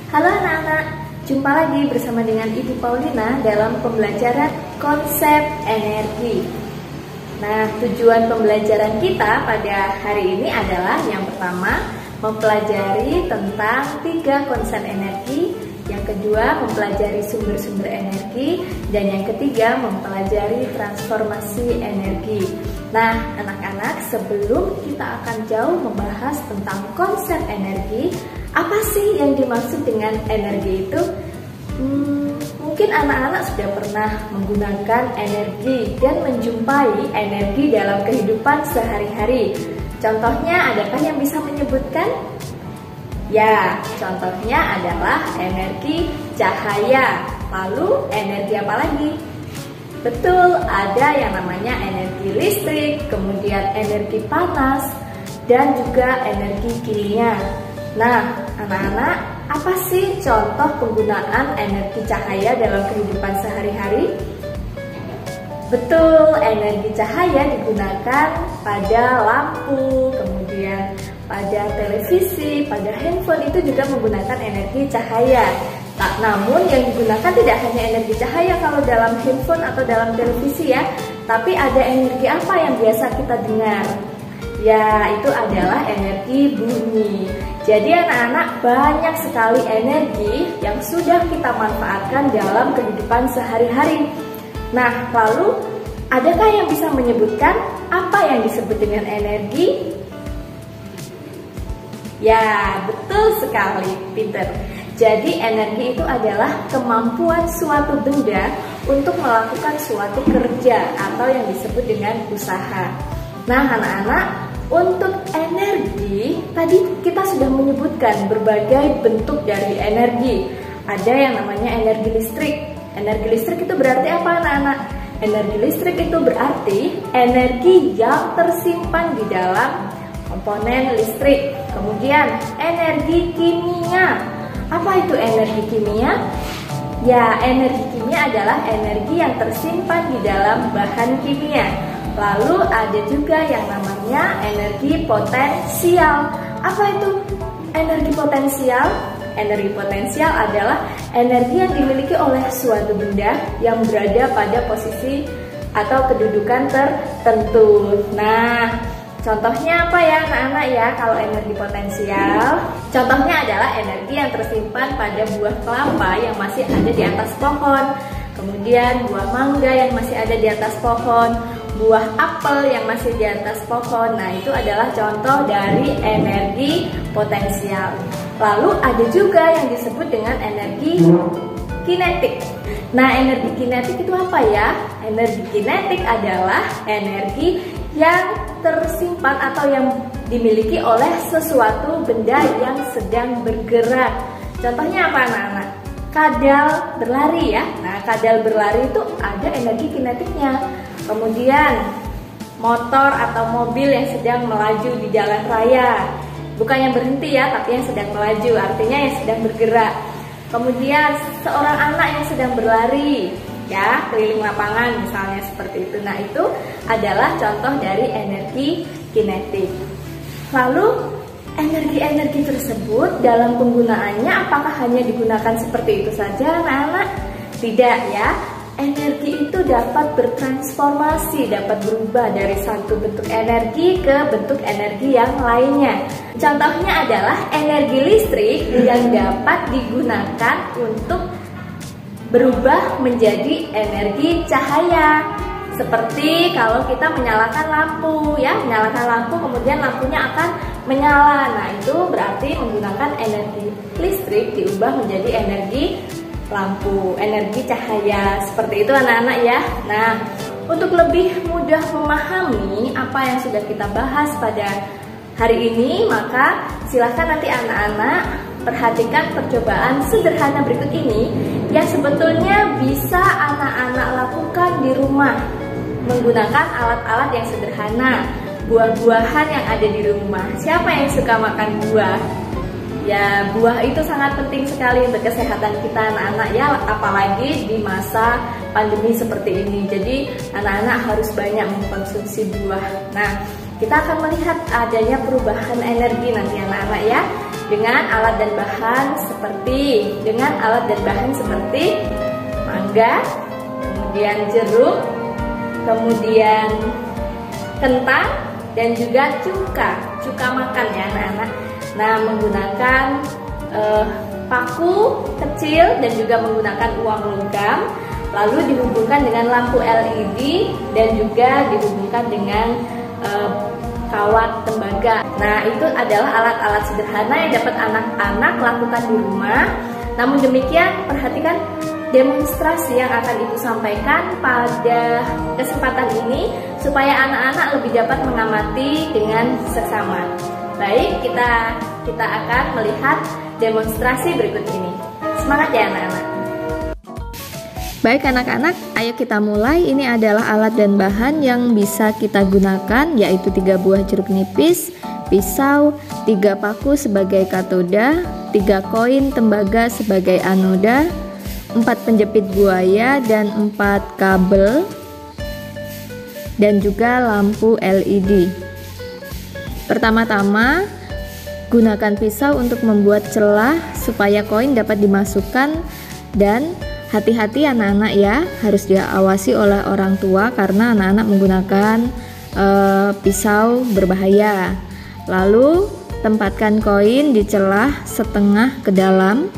Halo anak-anak, jumpa lagi bersama dengan Ibu Paulina dalam pembelajaran konsep energi. Nah, tujuan pembelajaran kita pada hari ini adalah yang pertama, mempelajari tentang 3 konsep energi, yang kedua, mempelajari sumber-sumber energi, dan yang ketiga, mempelajari transformasi energi. Nah, anak-anak, sebelum kita akan jauh membahas tentang konsep energi, apa sih yang dimaksud dengan energi itu? Mungkin anak-anak sudah pernah menggunakan energi dan menjumpai energi dalam kehidupan sehari-hari. Contohnya, adakah yang bisa menyebutkan? Ya, contohnya adalah energi cahaya. Lalu, energi apa lagi? Betul, ada yang namanya energi listrik, kemudian energi panas, dan juga energi kimia. Nah, anak-anak, apa sih contoh penggunaan energi cahaya dalam kehidupan sehari-hari? Betul, energi cahaya digunakan pada lampu, kemudian pada televisi, pada handphone itu juga menggunakan energi cahaya. Namun yang digunakan tidak hanya energi cahaya kalau dalam handphone atau dalam televisi ya, tapi ada energi apa yang biasa kita dengar? Ya, itu adalah energi bunyi. Jadi anak-anak, banyak sekali energi yang sudah kita manfaatkan dalam kehidupan sehari-hari. Nah, lalu adakah yang bisa menyebutkan apa yang disebut dengan energi? Ya, betul sekali, pinter. Jadi energi itu adalah kemampuan suatu benda untuk melakukan suatu kerja atau yang disebut dengan usaha. Nah, anak-anak, untuk energi, tadi kita sudah menyebutkan berbagai bentuk dari energi. Ada yang namanya energi listrik. Energi listrik itu berarti apa, anak-anak? Energi listrik itu berarti energi yang tersimpan di dalam komponen listrik. Kemudian, energi kimia. Apa itu energi kimia? Ya, energi kimia adalah energi yang tersimpan di dalam bahan kimia. Lalu ada juga yang namanya energi potensial. Apa itu energi potensial? Energi potensial adalah energi yang dimiliki oleh suatu benda yang berada pada posisi atau kedudukan tertentu. Nah, contohnya apa ya anak-anak ya kalau energi potensial? Contohnya adalah energi yang tersimpan pada buah kelapa yang masih ada di atas pohon. Kemudian buah mangga yang masih ada di atas pohon, buah apel yang masih di atas pohon. Nah, itu adalah contoh dari energi potensial. Lalu ada juga yang disebut dengan energi kinetik. Nah, energi kinetik itu apa ya? Energi kinetik adalah energi yang tersimpan atau yang dimiliki oleh sesuatu benda yang sedang bergerak. Contohnya apa, anak-anak? Kadal berlari ya. Nah, kadal berlari itu ada energi kinetiknya. Kemudian motor atau mobil yang sedang melaju di jalan raya. Bukan yang berhenti ya, tapi yang sedang melaju, artinya yang sedang bergerak. Kemudian seorang anak yang sedang berlari ya, keliling lapangan misalnya seperti itu. Nah, itu adalah contoh dari energi kinetik. Lalu energi-energi tersebut dalam penggunaannya apakah hanya digunakan seperti itu saja, anak-anak? Tidak ya. Energi itu dapat bertransformasi, dapat berubah dari satu bentuk energi ke bentuk energi yang lainnya. Contohnya adalah energi listrik yang dapat digunakan untuk berubah menjadi energi cahaya. Seperti kalau kita menyalakan lampu ya, menyalakan lampu kemudian lampunya akan menyala. Nah, itu berarti menggunakan energi listrik diubah menjadi energi lampu, energi cahaya. Seperti itu anak-anak ya. Nah, untuk lebih mudah memahami apa yang sudah kita bahas pada hari ini, maka silahkan nanti anak-anak perhatikan percobaan sederhana berikut ini yang sebetulnya bisa anak-anak lakukan di rumah menggunakan alat-alat yang sederhana, buah-buahan yang ada di rumah. Siapa yang suka makan buah? Ya, buah itu sangat penting sekali untuk kesehatan kita anak-anak ya, apalagi di masa pandemi seperti ini. Jadi anak-anak harus banyak mengkonsumsi buah. Nah, kita akan melihat adanya perubahan energi nanti anak-anak ya. dengan alat dan bahan seperti mangga, kemudian jeruk, kemudian kentang, dan juga cuka makan ya anak-anak. Nah, menggunakan paku kecil dan juga menggunakan uang logam, lalu dihubungkan dengan lampu LED dan juga dihubungkan dengan kawat tembaga. Nah, itu adalah alat-alat sederhana yang dapat anak-anak lakukan di rumah. Namun demikian, perhatikan demonstrasi yang akan Ibu sampaikan pada kesempatan ini supaya anak-anak lebih dapat mengamati dengan seksama. Baik, kita akan melihat demonstrasi berikut ini. Semangat ya anak-anak. Baik anak-anak, ayo kita mulai. Ini adalah alat dan bahan yang bisa kita gunakan, yaitu 3 buah jeruk nipis, pisau, 3 paku sebagai katoda, 3 koin tembaga sebagai anoda, 4 penjepit buaya dan 4 kabel, dan juga lampu LED. Pertama-tama, gunakan pisau untuk membuat celah supaya koin dapat dimasukkan, dan hati-hati anak-anak ya, harus diawasi oleh orang tua karena anak-anak menggunakan pisau berbahaya. Lalu tempatkan koin di celah setengah ke dalam,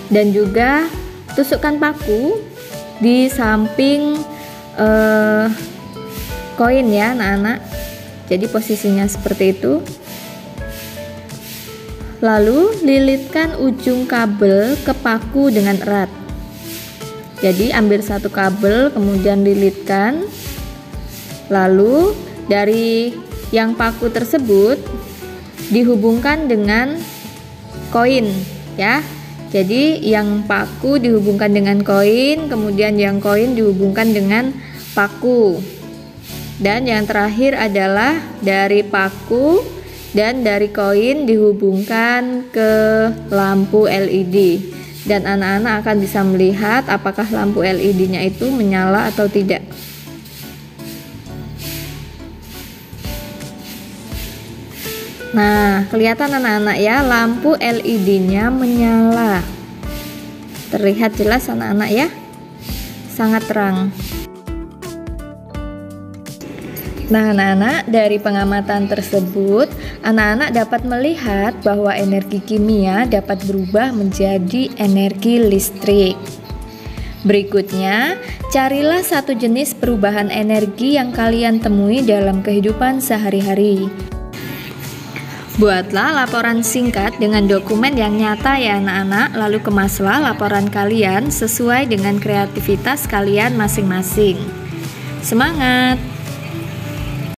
dan juga tusukkan paku di samping koin ya anak-anak. Jadi posisinya seperti itu. Lalu lilitkan ujung kabel ke paku dengan erat. Jadi ambil satu kabel kemudian lilitkan. Lalu dari yang paku tersebut dihubungkan dengan koin ya. Jadi yang paku dihubungkan dengan koin, kemudian yang koin dihubungkan dengan paku. Dan yang terakhir adalah dari paku dan dari koin dihubungkan ke lampu LED. Dan anak-anak akan bisa melihat apakah lampu LED-nya itu menyala atau tidak. Nah, kelihatan anak-anak ya, lampu LED-nya menyala. Terlihat jelas anak-anak ya, sangat terang. Nah anak-anak, dari pengamatan tersebut anak-anak dapat melihat bahwa energi kimia dapat berubah menjadi energi listrik. Berikutnya, carilah satu jenis perubahan energi yang kalian temui dalam kehidupan sehari-hari. Buatlah laporan singkat dengan dokumen yang nyata ya anak-anak, lalu kemaslah laporan kalian sesuai dengan kreativitas kalian masing-masing. Semangat!